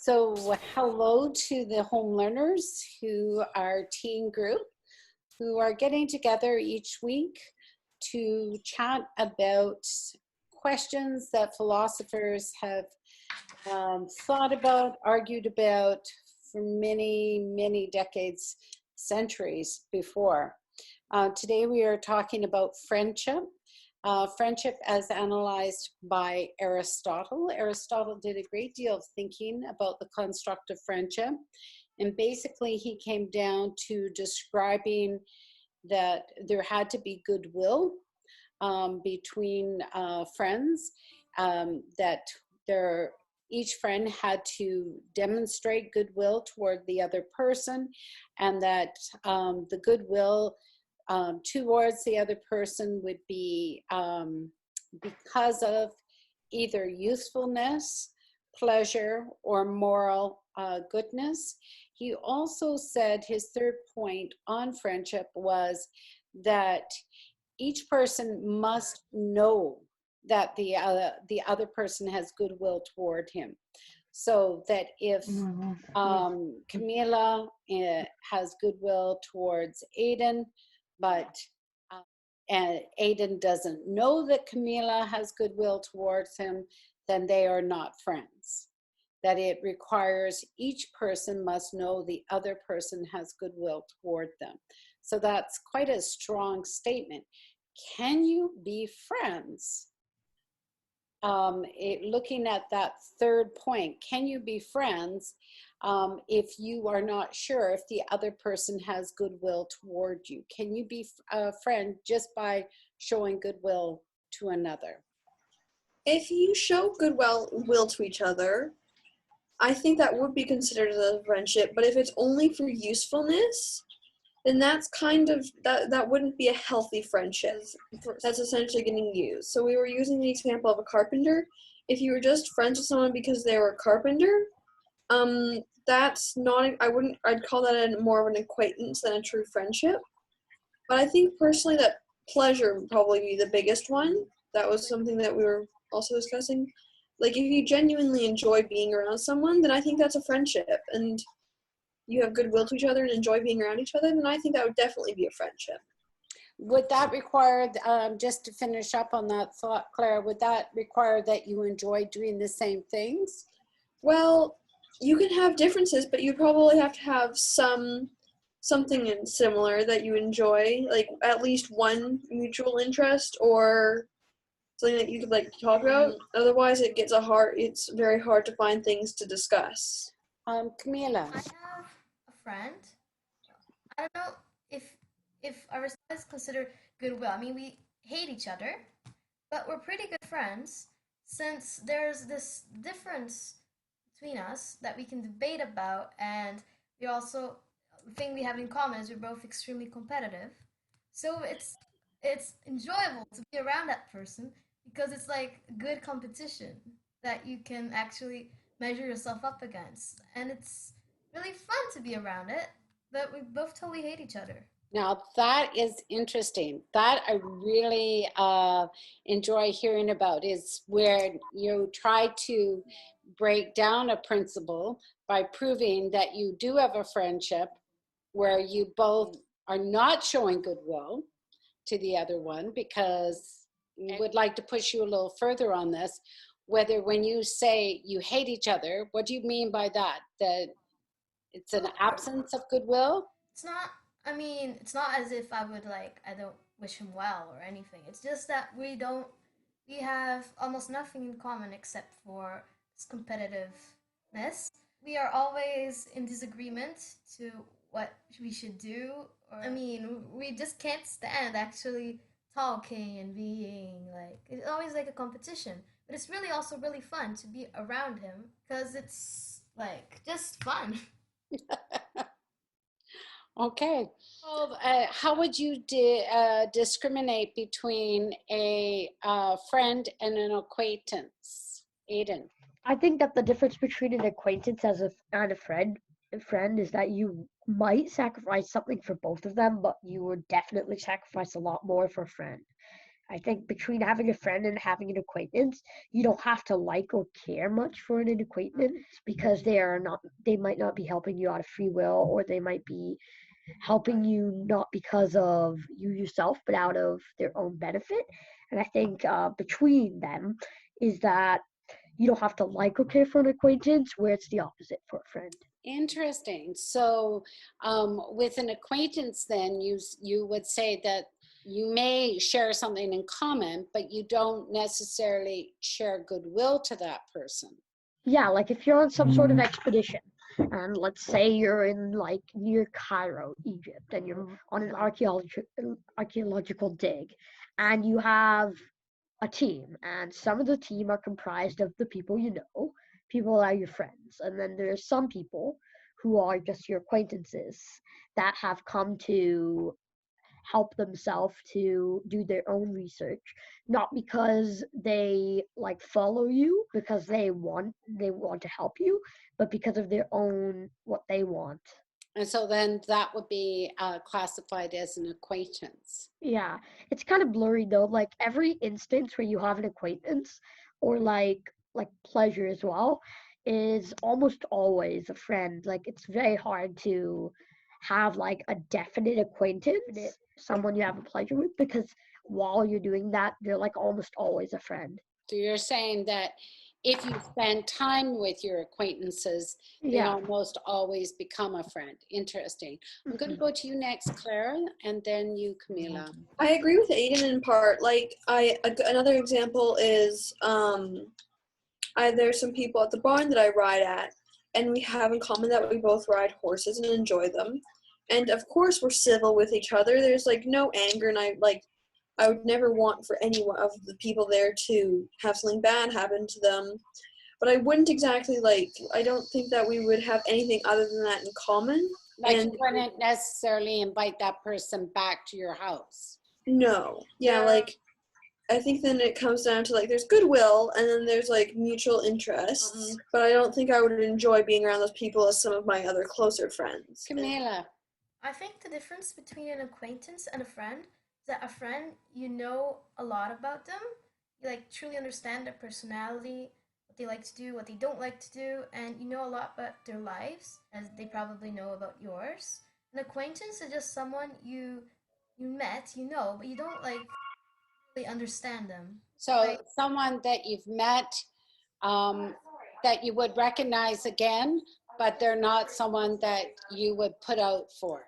So hello to the home learners who are teen group who are getting together each week to chat about questions that philosophers have thought about, argued about for many, many decades, centuries before. Today we are talking about friendship. Friendship as analyzed by Aristotle. Aristotle did a great deal of thinking about the construct of friendship. And basically he came down to describing that there had to be goodwill between friends, that each friend had to demonstrate goodwill toward the other person, and that the goodwill towards the other person would be because of either usefulness, pleasure, or moral goodness. He also said his third point on friendship was that each person must know that the other person has goodwill toward him. So that if Camila has goodwill towards Aiden, but and Aiden doesn't know that Camila has goodwill towards him, then they are not friends. That it requires each person must know the other person has goodwill toward them. So that's quite a strong statement. Can you be friends? Looking at that third point, can you be friends if you are not sure if the other person has goodwill toward you? Can you be a friend just by showing goodwill to another? If you show goodwill to each other, I think that would be considered a friendship. But if it's only for usefulness, then that's kind of, that wouldn't be a healthy friendship. That's essentially getting used. So we were using the example of a carpenter. If you were just friends with someone because they were a carpenter, that's not, I'd call that more of an acquaintance than a true friendship. But I think personally that pleasure would probably be the biggest one. That was something that we were also discussing. Like, if you genuinely enjoy being around someone, then I think that's a friendship. And you have goodwill to each other and enjoy being around each other, then I think that would definitely be a friendship. Would that require, just to finish up on that thought, Claire, would that require that you enjoy doing the same things? Well, you can have differences, but you probably have to have something similar that you enjoy, like at least one mutual interest or something that you could like talk about. Otherwise, it's very hard to find things to discuss. Camila. I have a friend. I don't know if our response is considered goodwill. I mean, we hate each other, but we're pretty good friends since there's this difference between us that we can debate about, and we also, the thing we have in common is we're both extremely competitive. So it's enjoyable to be around that person because it's like good competition that you can actually measure yourself up against, and it's really fun to be around it, but we both totally hate each other. Now that is interesting. That I really enjoy hearing about, is where you try to break down a principle by proving that you do have a friendship where you both are not showing goodwill to the other one, because I would like to push you a little further on this, whether when you say you hate each other, what do you mean by that? That it's an absence of goodwill? It's not, I mean, it's not as if I would like, I don't wish him well or anything. It's just that we have almost nothing in common except for this competitiveness. We are always in disagreement to what we should do. Or, I mean, we just can't stand actually talking and being like, it's always like a competition. But it's really also really fun to be around him because it's like just fun. Okay. Well, how would you discriminate between a friend and an acquaintance? Aiden. I think that the difference between an acquaintance and a friend is that you might sacrifice something for both of them, but you would definitely sacrifice a lot more for a friend. I think between having a friend and having an acquaintance, you don't have to like or care much for an acquaintance because they might not be helping you out of free will, or they might be helping you not because of you yourself, but out of their own benefit. And I think between them is that you don't have to like or care for an acquaintance, where it's the opposite for a friend. Interesting. So with an acquaintance, then you would say that you may share something in common, but you don't necessarily share goodwill to that person. Yeah, like if you're on some sort of expedition, and let's say you're in like near Cairo, Egypt, and you're on an archaeological dig, and you have a team, and some of the team are comprised of the people you know, people that are your friends, and then there's some people who are just your acquaintances that have come to help themselves to do their own research, not because they like follow you because they want to help you, but because of their own what they want. And so then that would be classified as an acquaintance. Yeah, it's kind of blurry though. Like every instance where you have an acquaintance or like pleasure as well is almost always a friend. Like it's very hard to have like a definite acquaintance, someone you have a pleasure with, because while you're doing that, they're like almost always a friend. So you're saying that if you spend time with your acquaintances, they Yeah. almost always become a friend. Interesting. I'm going to Mhm. go to you next, Clara, and then you, Camila. I agree with Aiden in part. Like another example is there's some people at the barn that I ride at, and we have in common that we both ride horses and enjoy them. And of course, we're civil with each other. There's like no anger, and I would never want for any one of the people there to have something bad happen to them. But I wouldn't exactly I don't think that we would have anything other than that in common. Like And you wouldn't necessarily invite that person back to your house. no, yeah, like I think then it comes down to like there's goodwill and then there's like mutual interests. But I don't think I would enjoy being around those people as some of my other closer friends. Camila. I think the difference between an acquaintance and a friend is that a friend, you know a lot about them. You like truly understand their personality, what they like to do, what they don't like to do, and you know a lot about their lives, as they probably know about yours. An acquaintance is just someone you met, you know, but you don't like really understand them. So someone that you've met that you would recognize again, but they're not someone that you would put out for.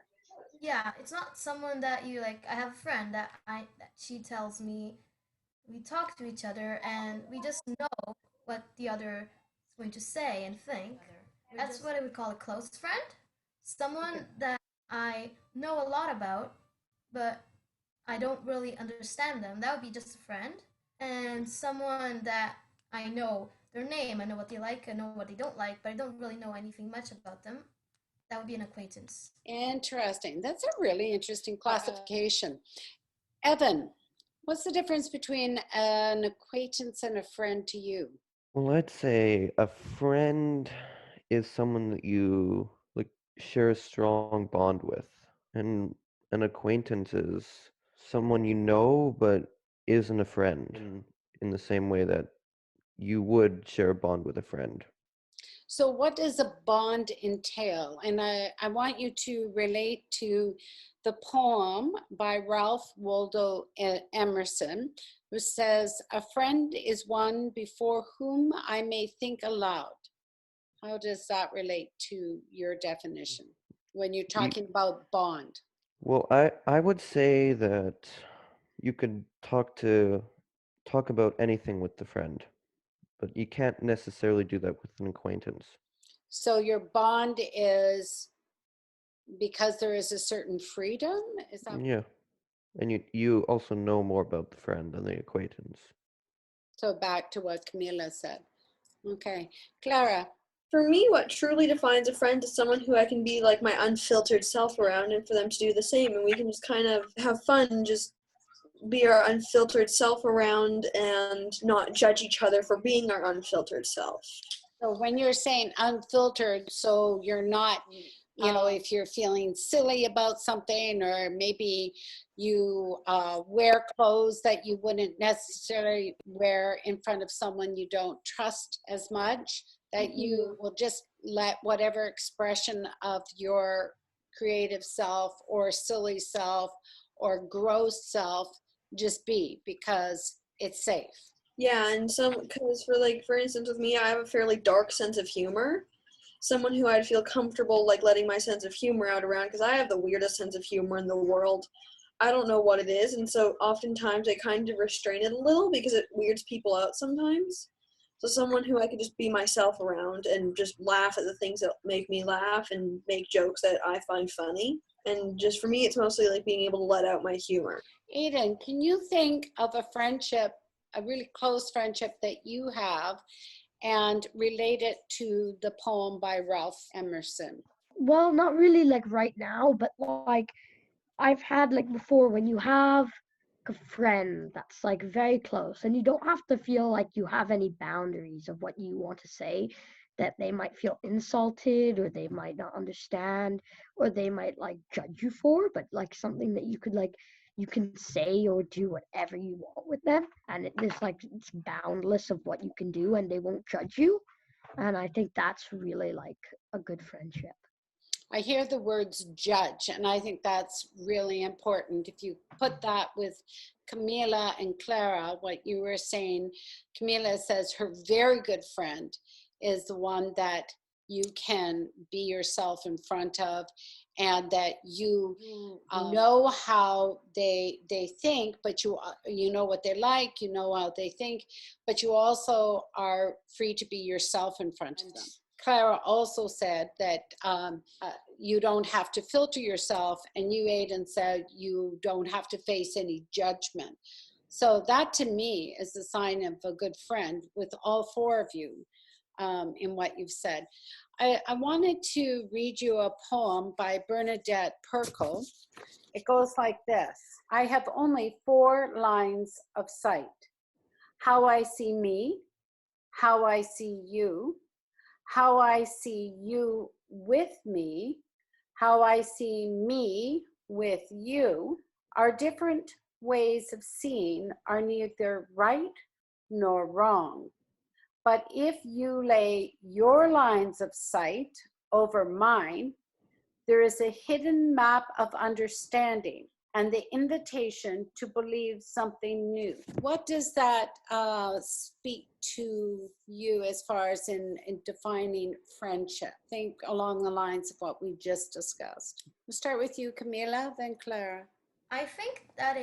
Yeah, it's not someone that you like. I have a friend that she tells me we talk to each other and we just know what the other is going to say and think. That's what I would call a close friend. Someone that I know a lot about, but I don't really understand them. That would be just a friend. And someone that I know their name, I know what they like, I know what they don't like, but I don't really know anything much about them. That would be an acquaintance. Interesting. That's a really interesting classification. Evan, what's the difference between an acquaintance and a friend to you? Well, I'd say a friend is someone that you like share a strong bond with, and an acquaintance is someone you know but isn't a friend in the same way that you would share a bond with a friend. So what does a bond entail? And I want you to relate to the poem by Ralph Waldo Emerson, who says, "A friend is one before whom I may think aloud." How does that relate to your definition when you're You, talking about bond? well, I would say that you could talk about anything with the friend, but you can't necessarily do that with an acquaintance. So your bond is because there is a certain freedom? Is that Yeah. And you also know more about the friend than the acquaintance. so? Back to what Camila said. Okay. Clara. For me, what truly defines a friend is someone who I can be like my unfiltered self around, and for them to do the same, and we can just kind of have fun and just be our unfiltered self around and not judge each other for being our unfiltered self. So when you're saying unfiltered, so you're not, if you're feeling silly about something or maybe You wear clothes that you wouldn't necessarily wear in front of someone you don't trust as much, that you will just let whatever expression of your creative self or silly self or gross self just be, because it's safe. Yeah, and because for instance, with me, I have a fairly dark sense of humor. Someone who I'd feel comfortable like letting my sense of humor out around, because I have the weirdest sense of humor in the world. I don't know what it is, and so oftentimes I kind of restrain it a little because it weirds people out sometimes. So someone who I could just be myself around and just laugh at the things that make me laugh and make jokes that I find funny. And just for me, it's mostly like being able to let out my humor. Aiden, can you think of a friendship, a really close friendship that you have, and relate it to the poem by Ralph Emerson? Well, not really like right now, but like I've had like before, when you have a friend that's like very close and you don't have to feel like you have any boundaries of what you want to say, that they might feel insulted or they might not understand or they might like judge you for, but like something that you could like you can say or do whatever you want with them, and it's like it's boundless of what you can do and they won't judge you. And I think that's really like a good friendship. I hear the words judge, and I think that's really important. If you put that with Camila and Clara, what you were saying, Camila says her very good friend is the one that you can be yourself in front of, and that you know how they think, but you know what they like, you know how they think, but you also are free to be yourself in front of them. Clara also said that you don't have to filter yourself, and you, Aiden, said you don't have to face any judgment. So that to me is a sign of a good friend with all four of you in what you've said. I wanted to read you a poem by Bernadette Perkle. It goes like this. I have only 4 lines of sight. How I see me, how I see you, how I see you with me, how I see me with you. Our different ways of seeing are neither right nor wrong. But if you lay your lines of sight over mine, there is a hidden map of understanding and the invitation to believe something new. What does that speak to you as far as in defining friendship? Think along the lines of what we just discussed. We'll start with you, Camila, then Clara. I think that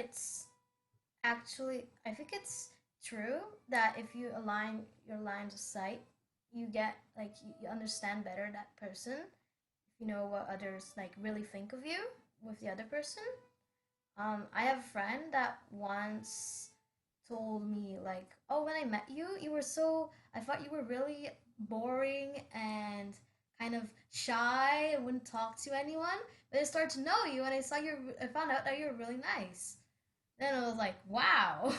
I think it's true that if you align your lines of sight, you get like you understand better that person. You know what others like really think of you with the other person. I have a friend that once told me like, "Oh, when I met you, I thought you were really boring and kind of shy and wouldn't talk to anyone. But I started to know you, and I found out that you're really nice." Then I was like, "Wow."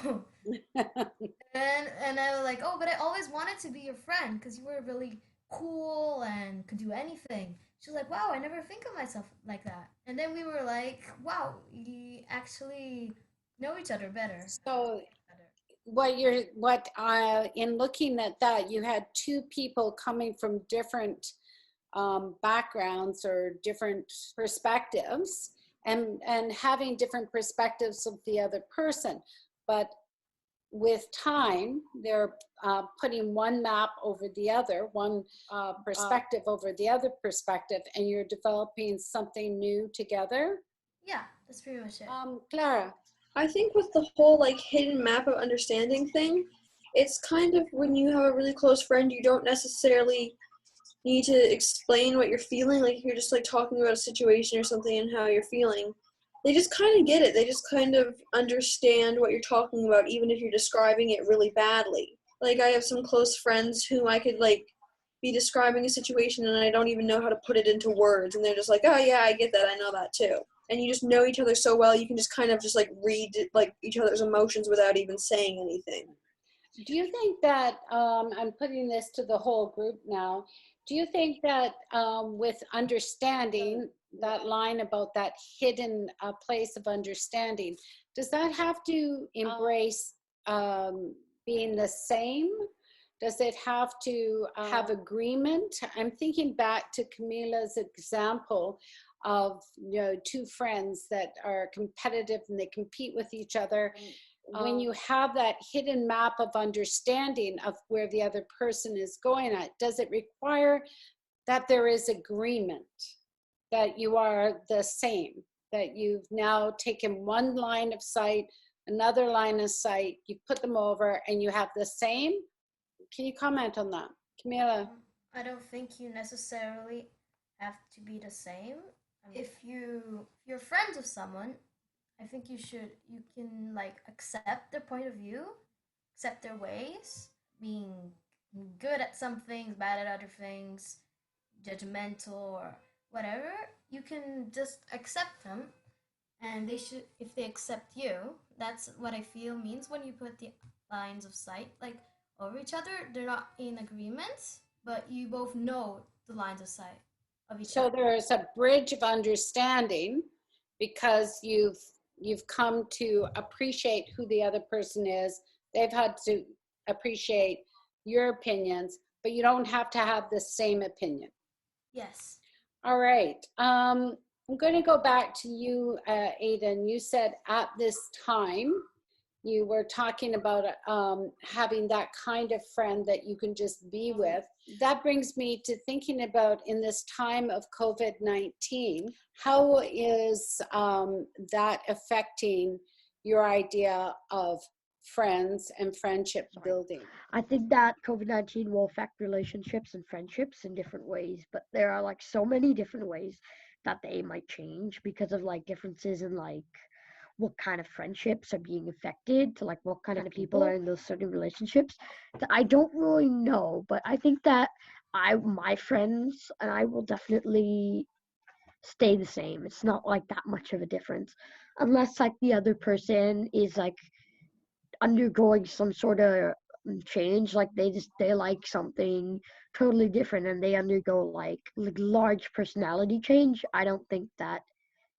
And I was like, "Oh, but I always wanted to be your friend because you were really cool and could do anything." She was like, "Wow, I never think of myself like that." And then we were like, "Wow, we actually know each other better." So in looking at that, you had 2 people coming from different backgrounds or different perspectives, and having different perspectives of the other person. But with time, they're putting one map over the other, one perspective over the other perspective, and you're developing something new together. Yeah, that's pretty much it. Clara. I think with the whole like hidden map of understanding thing, it's kind of when you have a really close friend, you don't necessarily need to explain what you're feeling. Like if you're just like talking about a situation or something and how you're feeling, they just kind of get it. They just kind of understand what you're talking about, even if you're describing it really badly. Like I have some close friends who I could like be describing a situation and I don't even know how to put it into words, and they're just like, "Oh yeah, I get that. I know that too." And you just know each other so well, you can just kind of just like read like each other's emotions without even saying anything. Do you think that, I'm putting this to the whole group now, Do you think that with understanding, that line about that hidden place of understanding, does that have to embrace being the same? Does it have to have agreement? I'm thinking back to Camila's example of, you know, two friends that are competitive and they compete with each other. When you have that hidden map of understanding of where the other person is going at, does it require that there is agreement, that you are the same, that you've now taken one line of sight, another line of sight, you put them over and you have the same? Can you comment on that, Camila? I don't think you necessarily have to be the same. If you're friends with someone, I think you can like accept their point of view, accept their ways, being good at some things, bad at other things, judgmental or whatever. You can just accept them, and they should, if they accept you. That's what I feel means when you put the lines of sight like over each other. They're not in agreement, but you both know the lines of sight of each So other. there's a bridge of understanding because you've come to appreciate who the other person is. They've had to appreciate your opinions, but you don't have to have the same opinion. Yes. All right. I'm going to go back to you, Aidan. You said at this time, you were talking about having that kind of friend that you can just be with. That brings me to thinking about, in this time of COVID-19, how is that affecting your idea of friends and friendship building? I think that COVID-19 will affect relationships and friendships in different ways, but there are like so many different ways that they might change because of like differences in like what kind of friendships are being affected, to like what kind of people are in those certain relationships. That I don't really know, but I think that my friends and I will definitely stay the same. It's not like that much of a difference, unless like the other person is like undergoing some sort of change, like they like something totally different and they undergo like large personality change. I don't think that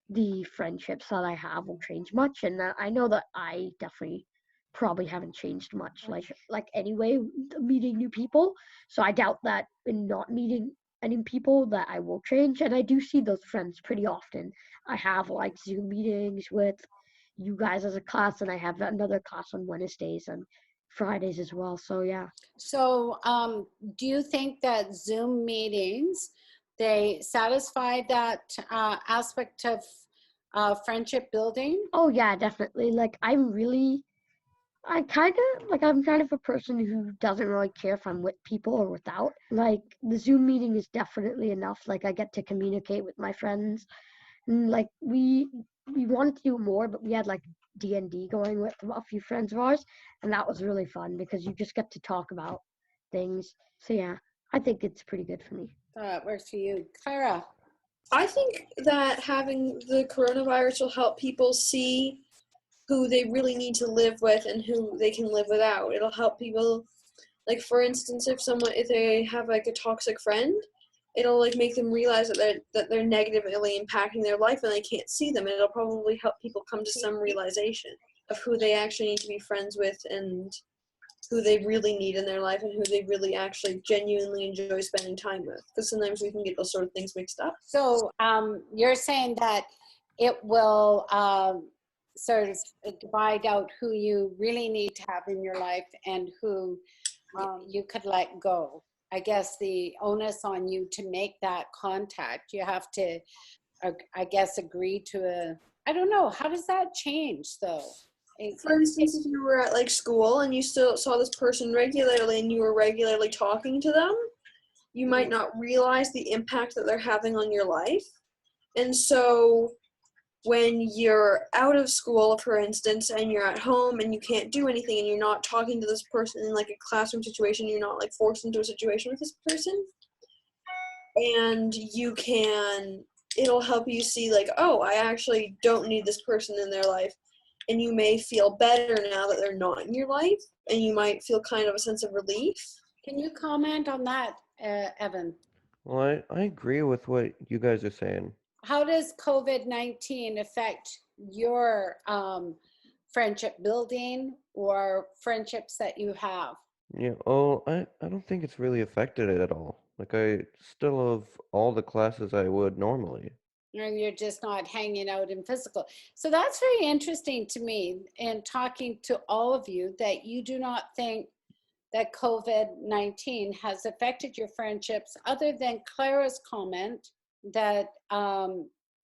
the friendships that I have will change much, and I know that I definitely probably haven't changed much, like anyway, meeting new people. So I doubt that in not meeting any people that I will change, and I do see those friends pretty often. I have like Zoom meetings with you guys as a class, and I have another class on Wednesdays and Fridays as well. So yeah. So do you think that Zoom meetings, they satisfy that aspect of friendship building? Oh yeah, definitely. Like I'm kind of a person who doesn't really care if I'm with people or without. Like the Zoom meeting is definitely enough. Like I get to communicate with my friends. And like we wanted to do more, but we had like D&D going with a few friends of ours, and that was really fun because you just get to talk about things. So yeah, I think it's pretty good for me. It works for you. Clara? I think that having the coronavirus will help people see who they really need to live with and who they can live without. It'll help people, like for instance, if they have like a toxic friend, it'll like make them realize that they're negatively impacting their life and they can't see them. And it'll probably help people come to some realization of who they actually need to be friends with and who they really need in their life and who they really actually genuinely enjoy spending time with. Because sometimes we can get those sort of things mixed up. So you're saying that it will sort of divide out who you really need to have in your life and who you could let go. I guess the onus on you to make that contact, you have to, I guess, agree to I don't know, how does that change though? For instance, if you were at like school and you still saw this person regularly and you were regularly talking to them, you might not realize the impact that they're having on your life. And so when you're out of school, for instance, and you're at home and you can't do anything and you're not talking to this person in like a classroom situation, you're not like forced into a situation with this person, and it'll help you see like, oh, I actually don't need this person in their life. And you may feel better now that they're not in your life, and you might feel kind of a sense of relief. Can you comment on that, Evan? Well, I agree with what you guys are saying. How does COVID-19 affect your friendship building or friendships that you have? Yeah, oh, I don't think it's really affected it at all. Like I still have all the classes I would normally. And you're just not hanging out in physical. So that's very interesting to me in talking to all of you that you do not think that COVID-19 has affected your friendships other than Clara's comment that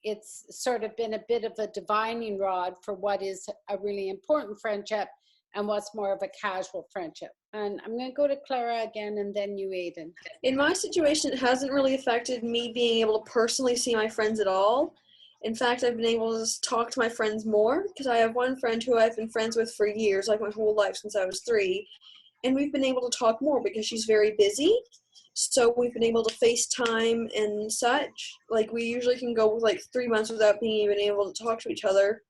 it's sort of been a bit of a divining rod for what is a really important friendship and what's more of a casual friendship. And I'm going to go to Clara again and then you, Aiden. In my situation, it hasn't really affected me being able to personally see my friends at all. In fact, I've been able to talk to my friends more because I have one friend who I've been friends with for years, like my whole life since I was 3. And we've been able to talk more because she's very busy. So we've been able to FaceTime and such. Like we usually can go like 3 months without being even able to talk to each other.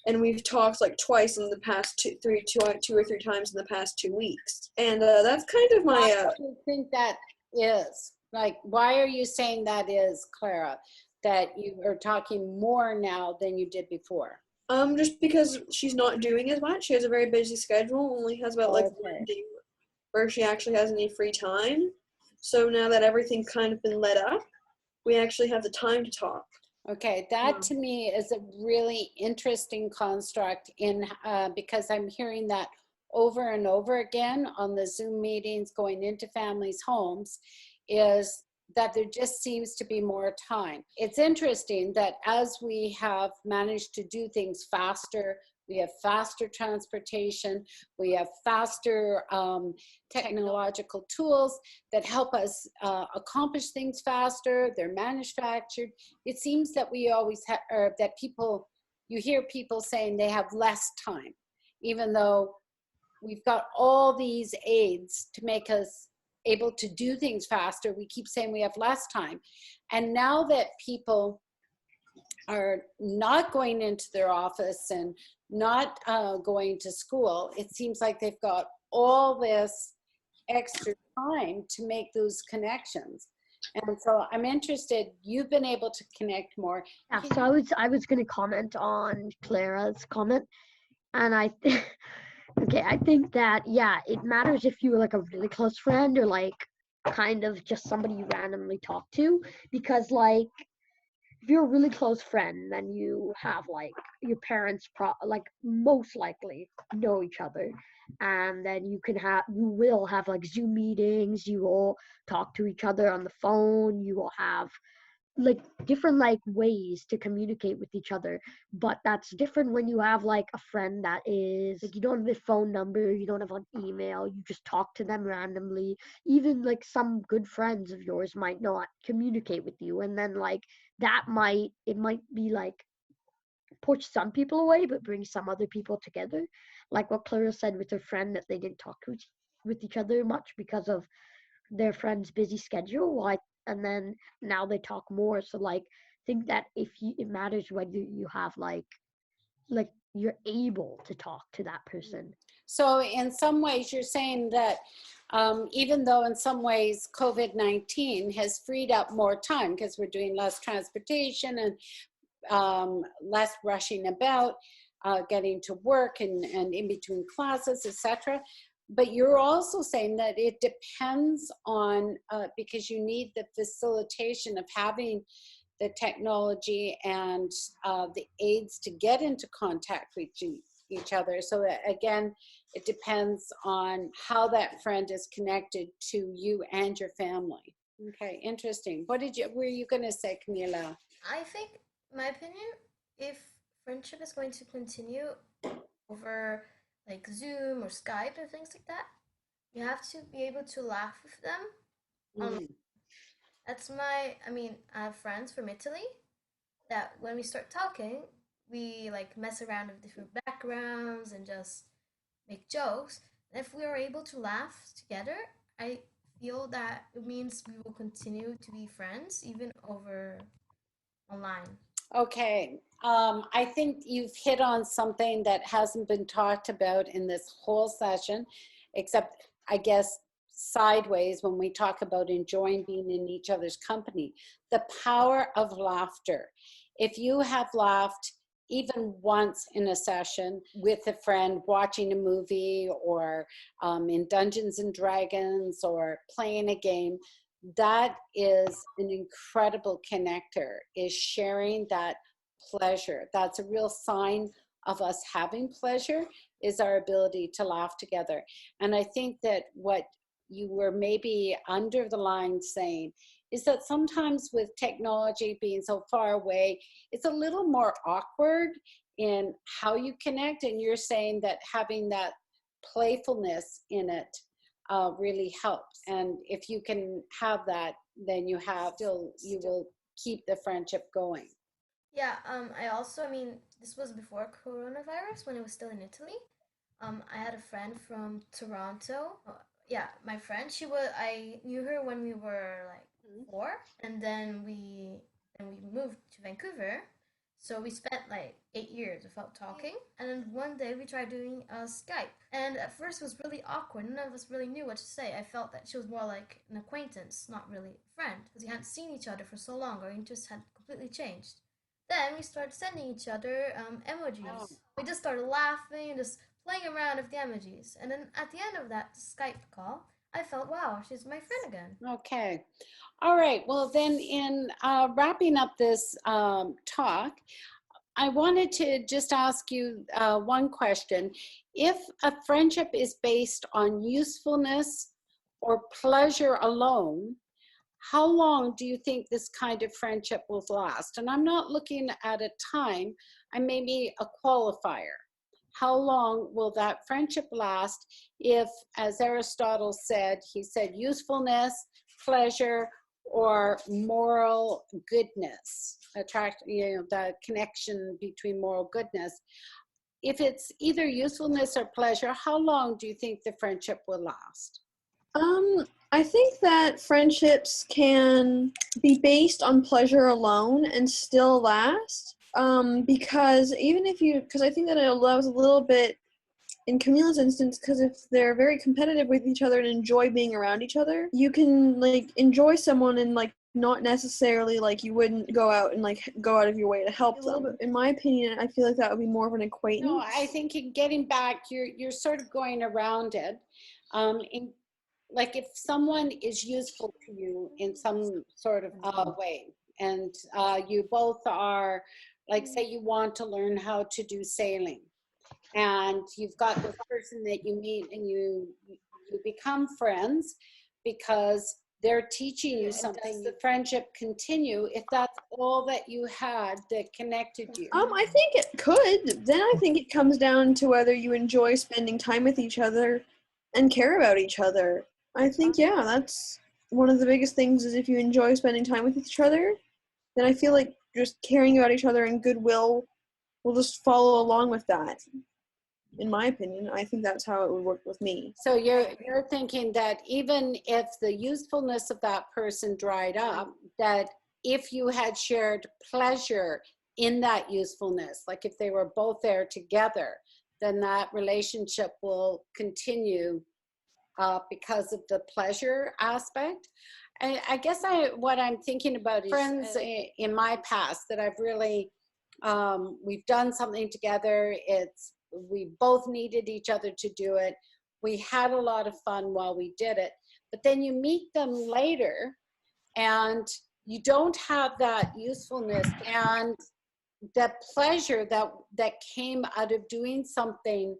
And we've talked like twice in the past two or three times in the past 2 weeks. And that's kind of Why my do you think that is? Like, why are you saying that is, Clara, that you are talking more now than you did before? just because she's not doing as much. She has a very busy schedule, only has about like Okay. 1 day where she actually has any free time. So now that everything's kind of been let up, we actually have the time to talk. Okay, that to me is a really interesting construct in because I'm hearing that over and over again on the Zoom meetings going into families' homes is that there just seems to be more time. It's interesting that as we have managed to do things faster, we have faster transportation, we have faster technological tools that help us accomplish things faster, they're manufactured. It seems that we always have, or that people, you hear people saying they have less time, even though we've got all these aids to make us able to do things faster. We keep saying we have less time. And now that people are not going into their office and not going to school, it seems like they've got all this extra time to make those connections. And so I'm interested, you've been able to connect more. Yeah, so I was gonna comment on Clara's comment, and okay, I think that yeah, it matters if you're like a really close friend or like kind of just somebody you randomly talk to, because like if you're a really close friend, then you have like your parents like most likely know each other, and then you will have like Zoom meetings, you will talk to each other on the phone, you will have like different like ways to communicate with each other. But that's different when you have like a friend that is like you don't have a phone number, you don't have an email, you just talk to them randomly. Even like some good friends of yours might not communicate with you, and then like it might be like push some people away but bring some other people together, like what Clara said with her friend that they didn't talk to with each other much because of their friend's busy schedule. Like, and then now they talk more. So like, think that it matters whether you have like you're able to talk to that person. So in some ways you're saying that even though in some ways COVID-19 has freed up more time because we're doing less transportation and less rushing about, getting to work and in between classes, etc. But you're also saying that it depends on, because you need the facilitation of having the technology and the aids to get into contact with each other. So that, again, it depends on how that friend is connected to you and your family. Okay, interesting. Were you going to say, Camila? I think, my opinion, if friendship is going to continue over like Zoom or Skype and things like that, you have to be able to laugh with them. Mhm. That's I mean, I have friends from Italy that when we start talking, we like mess around with different backgrounds and just make jokes. And if we are able to laugh together, I feel that it means we will continue to be friends even over online. Okay, I think you've hit on something that hasn't been talked about in this whole session, except I guess sideways when we talk about enjoying being in each other's company. The power of laughter. If you have laughed even once in a session with a friend watching a movie or in Dungeons and Dragons or playing a game, that is an incredible connector, is sharing that pleasure. That's a real sign of us having pleasure, is our ability to laugh together. And I think that what you were maybe under the line saying is that sometimes with technology being so far away, it's a little more awkward in how you connect. And you're saying that having that playfulness in it really helps. And if you can have that, then you will keep the friendship going. Yeah, I mean, this was before coronavirus when it was still in Italy. I had a friend from Toronto. Yeah, my friend, I knew her when we were like 4, and then we moved to Vancouver. So we spent like 8 years without talking, and then one day we tried doing Skype. And at first it was really awkward. None of us really knew what to say. I felt that she was more like an acquaintance, not really a friend, because we hadn't seen each other for so long, our interests had completely changed. Then we started sending each other emojis. Oh. We just started laughing and just playing around with the emojis. And then at the end of that Skype call, I felt, wow, she's my friend again. Okay. All right. Well, then in wrapping up this talk, I wanted to just ask you one question. If a friendship is based on usefulness or pleasure alone, how long do you think this kind of friendship will last? And I'm not looking at a time, I may be a qualifier. How long will that friendship last if, as Aristotle said, he said usefulness, pleasure, or moral goodness, the connection between moral goodness. If it's either usefulness or pleasure, how long do you think the friendship will last? I think that friendships can be based on pleasure alone and still last. Because I think that it allows a little bit, in Camila's instance, because if they're very competitive with each other and enjoy being around each other, you can like enjoy someone and like not necessarily like you wouldn't go out and like go out of your way to help them. In my opinion, I feel like that would be more of an acquaintance. No, I think in getting back, you're sort of going around it. Like if someone is useful to you in some sort of way, and you both are, like say you want to learn how to do sailing, and you've got this person that you meet and you become friends because they're teaching you something. Does the friendship continue if that's all that you had that connected you? I think it could. Then I think it comes down to whether you enjoy spending time with each other and care about each other. I think, yeah, that's one of the biggest things, is if you enjoy spending time with each other, then I feel like just caring about each other and goodwill will just follow along with that. In my opinion, I think that's how it would work with me. So you're thinking that even if the usefulness of that person dried up, that if you had shared pleasure in that usefulness, like if they were both there together, then that relationship will continue because of the pleasure aspect. I guess what I'm thinking about is friends in my past that I've really, we've done something together. We both needed each other to do it. We had a lot of fun while we did it, but then you meet them later and you don't have that usefulness and the pleasure that came out of doing something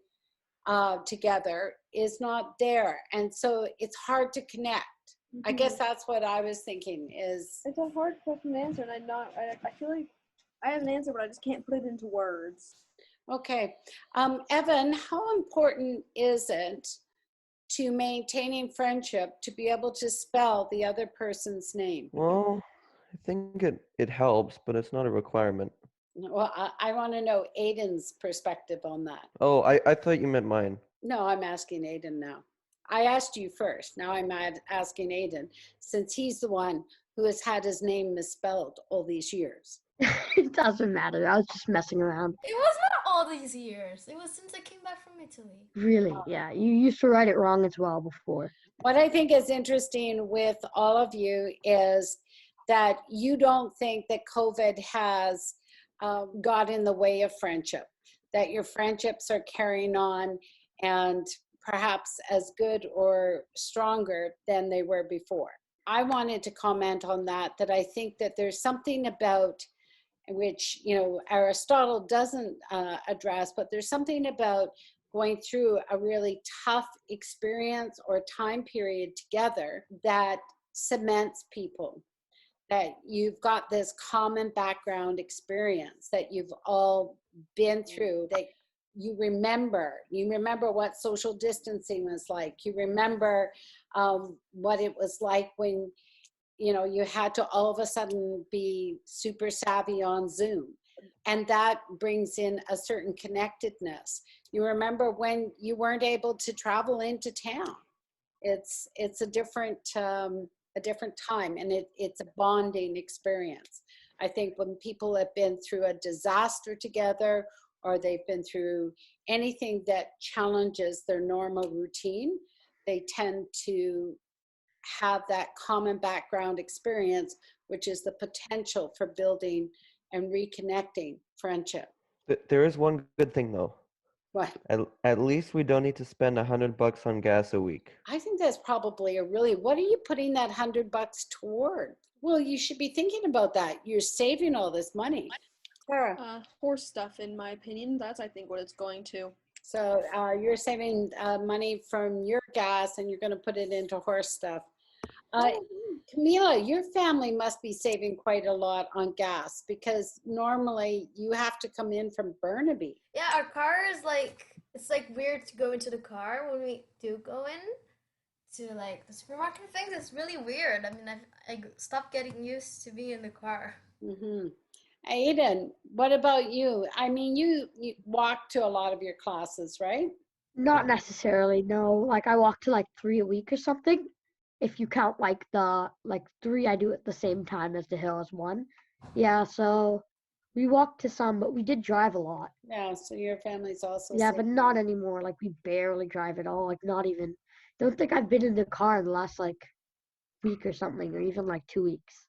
together is not there. And so it's hard to connect. I guess that's what I was thinking is. It's a hard question to answer, and I feel like I have an answer, but I just can't put it into words. Okay. Evan, how important is it to maintaining friendship to be able to spell the other person's name? Well, I think it helps, but it's not a requirement. Well, I want to know Aiden's perspective on that. Oh, I thought you meant mine. No, I'm asking Aiden now. I asked you first. Now I'm asking Aiden, since he's the one who has had his name misspelled all these years. It doesn't matter. I was just messing around. It was not all these years. It was since I came back from Italy. Really, yeah. You used to write it wrong as well before. What I think is interesting with all of you is that you don't think that COVID has got in the way of friendship, that your friendships are carrying on and perhaps as good or stronger than they were before. I wanted to comment on that, that I think that there's something about which, you know, Aristotle doesn't address, but there's something about going through a really tough experience or time period together that cements people, that you've got this common background experience that you've all been through, that you remember what social distancing was like. You remember what it was like when, you know, you had to all of a sudden be super savvy on Zoom. And that brings in a certain connectedness. You remember when you weren't able to travel into town. It's a different time, and it's a bonding experience. I think when people have been through a disaster together, or they've been through anything that challenges their normal routine, they tend to have that common background experience, which is the potential for building and reconnecting friendship. There is one good thing though. What? At least we don't need to spend $100 on gas a week. I think that's probably what are you putting that $100 toward? Well, you should be thinking about that. You're saving all this money. Sarah, Horse stuff, in my opinion. That's, I think, what it's going to. so you're saving money from your gas and you're going to put it into horse stuff. Camila, your family must be saving quite a lot on gas because normally you have to come in from Burnaby. Yeah, our car is like, it's like weird to go into the car when we do go in to like the supermarket and things. It's really weird. I mean, I stopped getting used to being in the car. Mm-hmm. Aiden, what about you? I mean, you walk to a lot of your classes, right? Not necessarily, no. Like I walk to like 3 a week or something. If you count like the 3 I do at the same time as the hill as one. Yeah, so we walk to some, but we did drive a lot. Yeah, so your family's also Yeah, saving. but not anymore. Like we barely drive at all. Like not even. Don't think I've been in the car in the last like week or something, or even like 2 weeks.